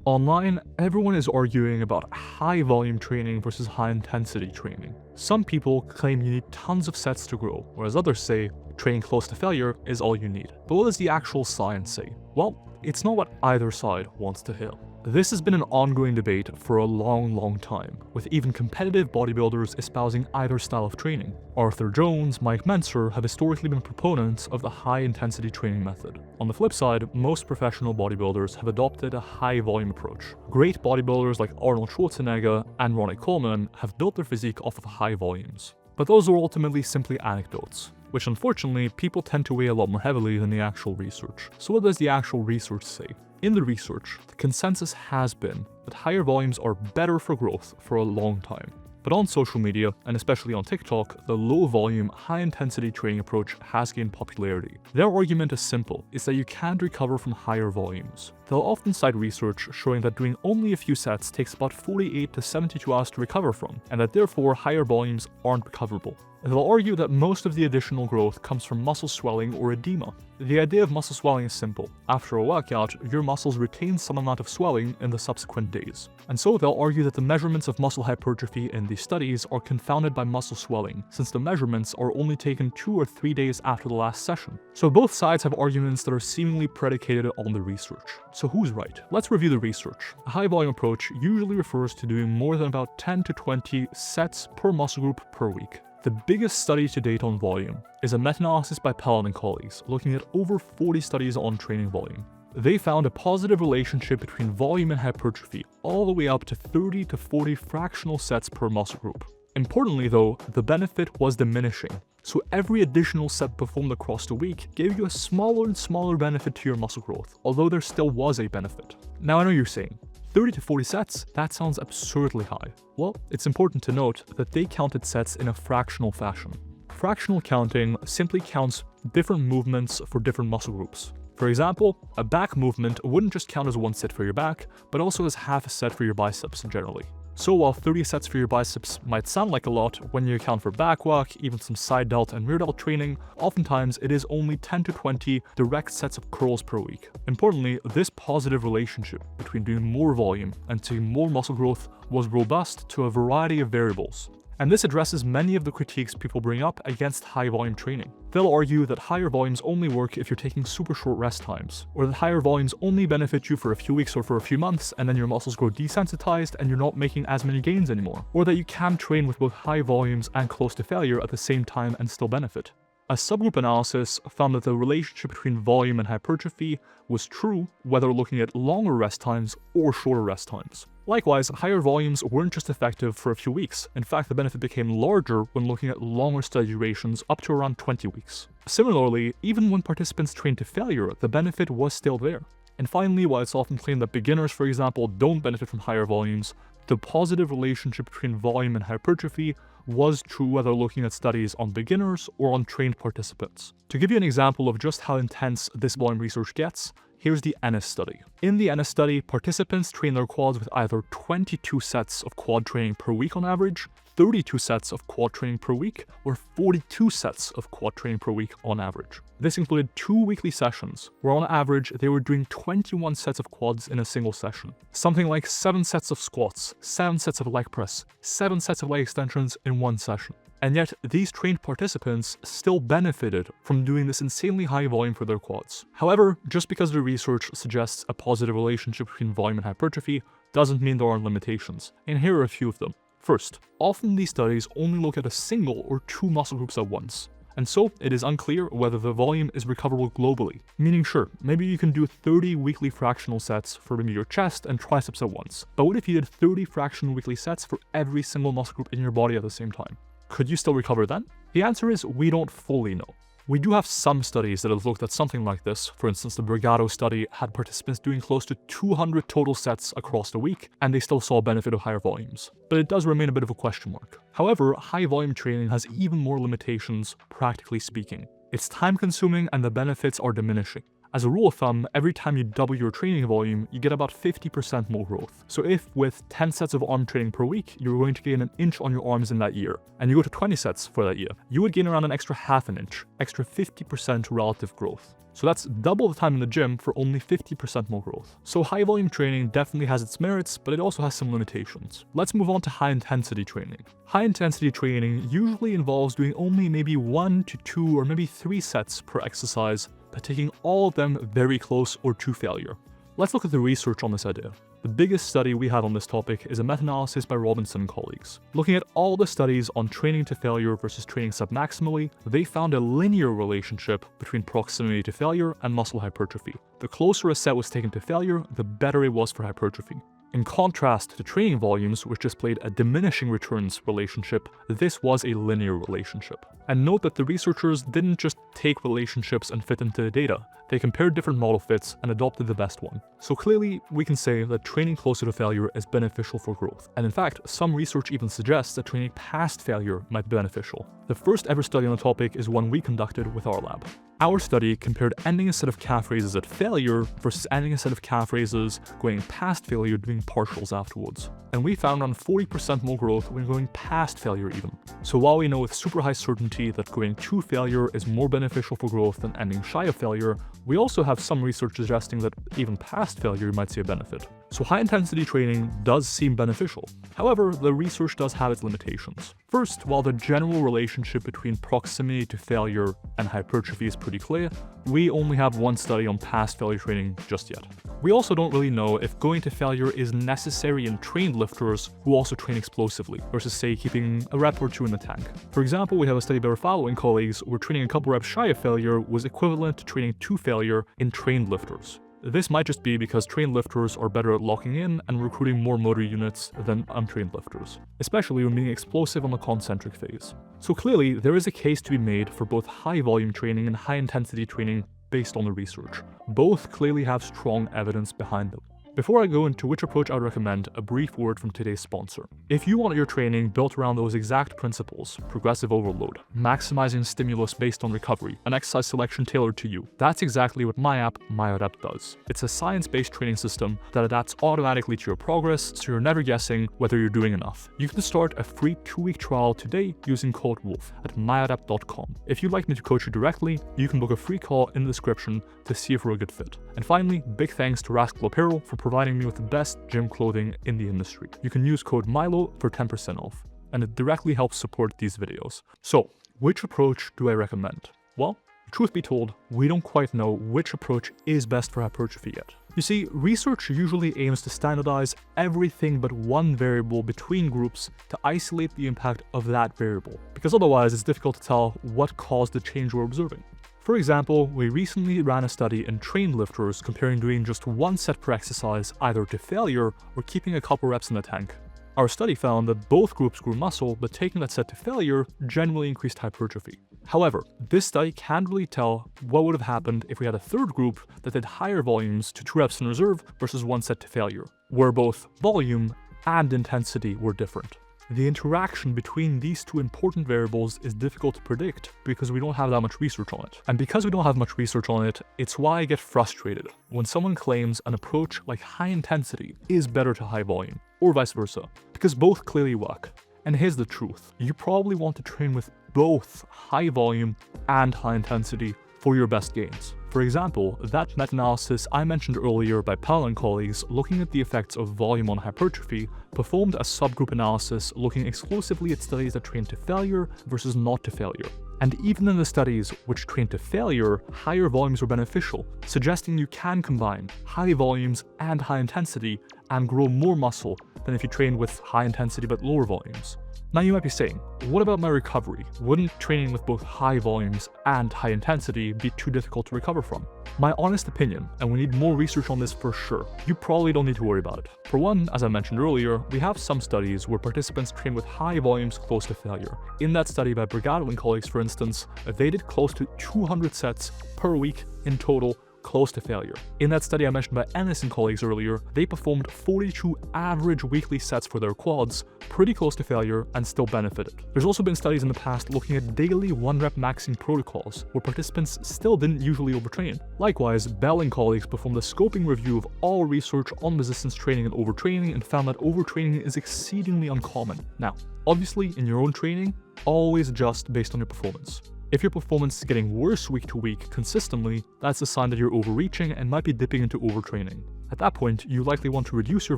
Online, everyone is arguing about high volume training versus high intensity training. Some people claim you need tons of sets to grow, whereas others say training close to failure is all you need. But what does the actual science say? Well, it's not what either side wants to hear. This has been an ongoing debate for a long time, with even competitive bodybuilders espousing either style of training. Arthur Jones, Mike Mentzer have historically been proponents of the high-intensity training method. On the flip side, most professional bodybuilders have adopted a high-volume approach. Great bodybuilders like Arnold Schwarzenegger and Ronnie Coleman have built their physique off of high volumes. But those are ultimately simply anecdotes, which unfortunately people tend to weigh a lot more heavily than the actual research. So what does the actual research say? In the research, the consensus has been that higher volumes are better for growth for a long time. But on social media, and especially on TikTok, the low-volume, high-intensity training approach has gained popularity. Their argument is simple, it's that you can't recover from higher volumes. They'll often cite research showing that doing only a few sets takes about 48 to 72 hours to recover from, and that therefore higher volumes aren't recoverable. They'll argue that most of the additional growth comes from muscle swelling or edema. The idea of muscle swelling is simple. After a workout, your muscles retain some amount of swelling in the subsequent days. And so they'll argue that the measurements of muscle hypertrophy in these studies are confounded by muscle swelling, since the measurements are only taken 2 or 3 days after the last session. So both sides have arguments that are seemingly predicated on the research. So who's right? Let's review the research. A high volume approach usually refers to doing more than about 10 to 20 sets per muscle group per week. The biggest study to date on volume is a meta-analysis by Pellon and colleagues, looking at over 40 studies on training volume. They found a positive relationship between volume and hypertrophy, all the way up to 30 to 40 fractional sets per muscle group. Importantly though, the benefit was diminishing, so every additional set performed across the week gave you a smaller and smaller benefit to your muscle growth, although there still was a benefit. Now I know you're saying, 30 to 40 sets? That sounds absurdly high. Well, it's important to note that they counted sets in a fractional fashion. Fractional counting simply counts different movements for different muscle groups. For example, a back movement wouldn't just count as one set for your back, but also as half a set for your biceps generally. So while 30 sets for your biceps might sound like a lot, when you account for back work, even some side delt and rear delt training, oftentimes it is only 10 to 20 direct sets of curls per week. Importantly, this positive relationship between doing more volume and seeing more muscle growth was robust to a variety of variables. And this addresses many of the critiques people bring up against high volume training. They'll argue that higher volumes only work if you're taking super short rest times, or that higher volumes only benefit you for a few weeks or for a few months and then your muscles grow desensitized and you're not making as many gains anymore, or that you can train with both high volumes and close to failure at the same time and still benefit. A subgroup analysis found that the relationship between volume and hypertrophy was true whether looking at longer rest times or shorter rest times. Likewise, higher volumes weren't just effective for a few weeks. In fact, the benefit became larger when looking at longer study durations up to around 20 weeks. Similarly, even when participants trained to failure, the benefit was still there. And finally, while it's often claimed that beginners, for example, don't benefit from higher volumes, the positive relationship between volume and hypertrophy was true whether looking at studies on beginners or on trained participants. To give you an example of just how intense this volume research gets, here's the Ennis study. In the Ennis study, participants trained their quads with either 22 sets of quad training per week on average, 32 sets of quad training per week, or 42 sets of quad training per week on average. This included 2 weekly sessions, where on average they were doing 21 sets of quads in a single session. Something like 7 sets of squats, 7 sets of leg press, 7 sets of leg extensions in one session. And yet, these trained participants still benefited from doing this insanely high volume for their quads. However, just because the research suggests a positive relationship between volume and hypertrophy doesn't mean there aren't limitations, and here are a few of them. First, often these studies only look at a single or 2 muscle groups at once, and so it is unclear whether the volume is recoverable globally. Meaning sure, maybe you can do 30 weekly fractional sets for maybe your chest and triceps at once, but what if you did 30 fractional weekly sets for every single muscle group in your body at the same time? Could you still recover then? The answer is we don't fully know. We do have some studies that have looked at something like this. For instance, the Brigado study had participants doing close to 200 total sets across the week, and they still saw a benefit of higher volumes. But it does remain a bit of a question mark. However, high volume training has even more limitations, practically speaking. It's time consuming and the benefits are diminishing. As a rule of thumb, every time you double your training volume, you get about 50% more growth. So if with 10 sets of arm training per week, you're going to gain an inch on your arms in that year, and you go to 20 sets for that year, you would gain around an extra half an inch, extra 50% relative growth. So that's double the time in the gym for only 50% more growth. So high volume training definitely has its merits, but it also has some limitations. Let's move on to high intensity training. High intensity training usually involves doing only maybe 1 to 2 or maybe 3 sets per exercise, but taking all of them very close or to failure. Let's look at the research on this idea. The biggest study we have on this topic is a meta-analysis by Robinson and colleagues. Looking at all the studies on training to failure versus training submaximally, they found a linear relationship between proximity to failure and muscle hypertrophy. The closer a set was taken to failure, the better it was for hypertrophy. In contrast to training volumes, which displayed a diminishing returns relationship, this was a linear relationship. And note that the researchers didn't just take relationships and fit into the data. They compared different model fits and adopted the best one. So clearly, we can say that training closer to failure is beneficial for growth. And in fact, some research even suggests that training past failure might be beneficial. The first ever study on the topic is one we conducted with our lab. Our study compared ending a set of calf raises at failure versus ending a set of calf raises going past failure doing partials afterwards. And we found around 40% more growth when going past failure even. So while we know with super high certainty that going to failure is more beneficial for growth than ending shy of failure, we also have some research suggesting that even past failure might see a benefit. So high intensity training does seem beneficial. However, the research does have its limitations. First, while the general relationship between proximity to failure and hypertrophy is pretty clear, we only have one study on past failure training just yet. We also don't really know if going to failure is necessary in trained lifters who also train explosively, versus say keeping a rep or two in the tank. For example, we have a study by our following colleagues where training a couple reps shy of failure was equivalent to training to failure in trained lifters. This might just be because trained lifters are better at locking in and recruiting more motor units than untrained lifters, especially when being explosive on the concentric phase. So clearly, there is a case to be made for both high volume training and high intensity training based on the research. Both clearly have strong evidence behind them. Before I go into which approach I would recommend, a brief word from today's sponsor. If you want your training built around those exact principles, progressive overload, maximizing stimulus based on recovery, and exercise selection tailored to you, that's exactly what my app, MyoAdapt does. It's a science-based training system that adapts automatically to your progress, so you're never guessing whether you're doing enough. You can start a free 2-week trial today using code WOLF at myoadapt.com. If you'd like me to coach you directly, you can book a free call in the description to see if we're a good fit. And finally, big thanks to Rascal Apparel for providing me with the best gym clothing in the industry. You can use code MILO for 10% off, and it directly helps support these videos. So, which approach do I recommend? Well, truth be told, we don't quite know which approach is best for hypertrophy yet. You see, research usually aims to standardize everything but one variable between groups to isolate the impact of that variable, because otherwise it's difficult to tell what caused the change we're observing. For example, we recently ran a study in trained lifters comparing doing just 1 set per exercise either to failure or keeping a couple reps in the tank. Our study found that both groups grew muscle, but taking that set to failure generally increased hypertrophy. However, this study can't really tell what would have happened if we had a third group that did higher volumes to 2 reps in reserve versus 1 set to failure, where both volume and intensity were different. The interaction between these two important variables is difficult to predict because we don't have that much research on it. And because we don't have much research on it, it's why I get frustrated when someone claims an approach like high intensity is better to high volume, or vice versa, because both clearly work. And here's the truth, you probably want to train with both high volume and high intensity for your best gains. For example, that meta-analysis I mentioned earlier by Powell and colleagues looking at the effects of volume on hypertrophy performed a subgroup analysis looking exclusively at studies that trained to failure versus not to failure. And even in the studies which trained to failure, higher volumes were beneficial, suggesting you can combine high volumes and high intensity and grow more muscle than if you trained with high intensity but lower volumes. Now you might be saying, what about my recovery? Wouldn't training with both high volumes and high intensity be too difficult to recover from? My honest opinion, and we need more research on this for sure, you probably don't need to worry about it. For one, as I mentioned earlier, we have some studies where participants train with high volumes close to failure. In that study by Brigado and colleagues, for instance, they did close to 200 sets per week in total, close to failure. In that study I mentioned by Ennis and colleagues earlier, they performed 42 average weekly sets for their quads, pretty close to failure, and still benefited. There's also been studies in the past looking at daily 1-rep maxing protocols, where participants still didn't usually overtrain. Likewise, Bell and colleagues performed a scoping review of all research on resistance training and overtraining and found that overtraining is exceedingly uncommon. Now, obviously, in your own training, always adjust based on your performance. If your performance is getting worse week to week consistently, that's a sign that you're overreaching and might be dipping into overtraining. At that point, you likely want to reduce your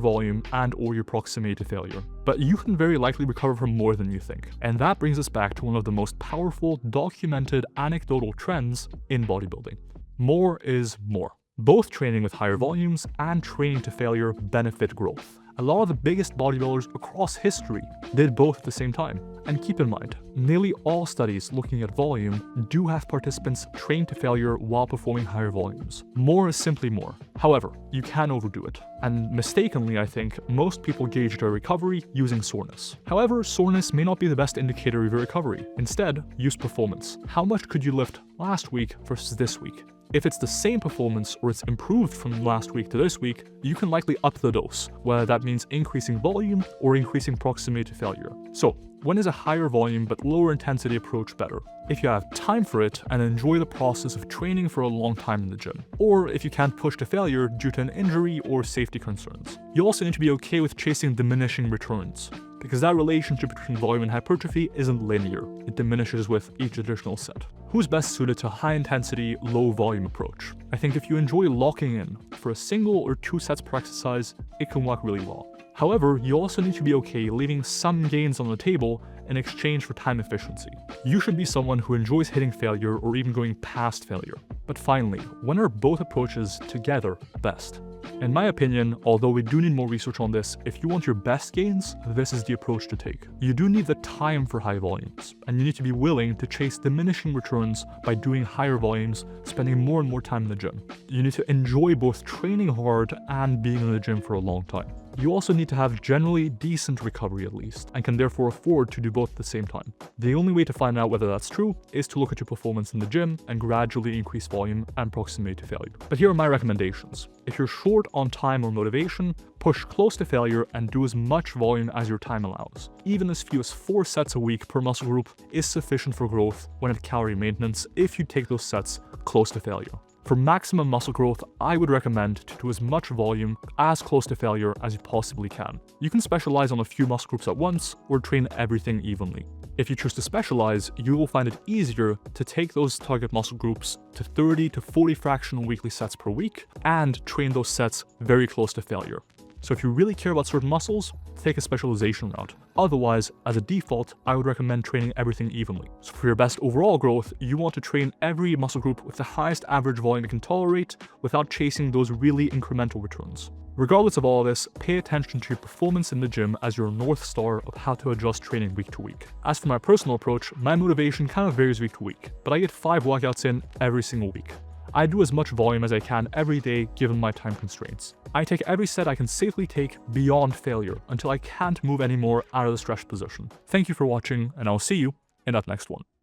volume and or your proximity to failure. But you can very likely recover from more than you think. And that brings us back to one of the most powerful, documented, anecdotal trends in bodybuilding. More is more. Both training with higher volumes and training to failure benefit growth. A lot of the biggest bodybuilders across history did both at the same time. And keep in mind, nearly all studies looking at volume do have participants train to failure while performing higher volumes. More is simply more. However, you can overdo it. And mistakenly, I think, most people gauge their recovery using soreness. However, soreness may not be the best indicator of your recovery. Instead, use performance. How much could you lift last week versus this week? If it's the same performance or it's improved from last week to this week, you can likely up the dose, whether that means increasing volume or increasing proximity to failure. So, when is a higher volume but lower intensity approach better? If you have time for it and enjoy the process of training for a long time in the gym, or if you can't push to failure due to an injury or safety concerns. You also need to be okay with chasing diminishing returns, because that relationship between volume and hypertrophy isn't linear. It diminishes with each additional set. Who's best suited to high intensity, low volume approach? I think if you enjoy locking in for a single or 2 sets per exercise, it can work really well. However, you also need to be okay leaving some gains on the table in exchange for time efficiency. You should be someone who enjoys hitting failure or even going past failure. But finally, when are both approaches together best? In my opinion, although we do need more research on this, if you want your best gains, this is the approach to take. You do need the time for high volumes, and you need to be willing to chase diminishing returns by doing higher volumes, spending more and more time in the gym. You need to enjoy both training hard and being in the gym for a long time. You also need to have generally decent recovery at least, and can therefore afford to do both at the same time. The only way to find out whether that's true is to look at your performance in the gym and gradually increase volume and proximity to failure. But here are my recommendations. If you're short on time or motivation, push close to failure and do as much volume as your time allows. Even as few as 4 sets a week per muscle group is sufficient for growth when at calorie maintenance if you take those sets close to failure. For maximum muscle growth, I would recommend to do as much volume as close to failure as you possibly can. You can specialize on a few muscle groups at once or train everything evenly. If you choose to specialize, you will find it easier to take those target muscle groups to 30 to 40 fractional weekly sets per week and train those sets very close to failure. So if you really care about certain muscles, take a specialization route. Otherwise, as a default, I would recommend training everything evenly. So for your best overall growth, you want to train every muscle group with the highest average volume you can tolerate without chasing those really incremental returns. Regardless of all of this, pay attention to your performance in the gym as your North Star of how to adjust training week to week. As for my personal approach, my motivation kind of varies week to week, but I get 5 workouts in every single week. I do as much volume as I can every day given my time constraints. I take every set I can safely take beyond failure until I can't move anymore out of the stretch position. Thank you for watching, and I'll see you in that next one.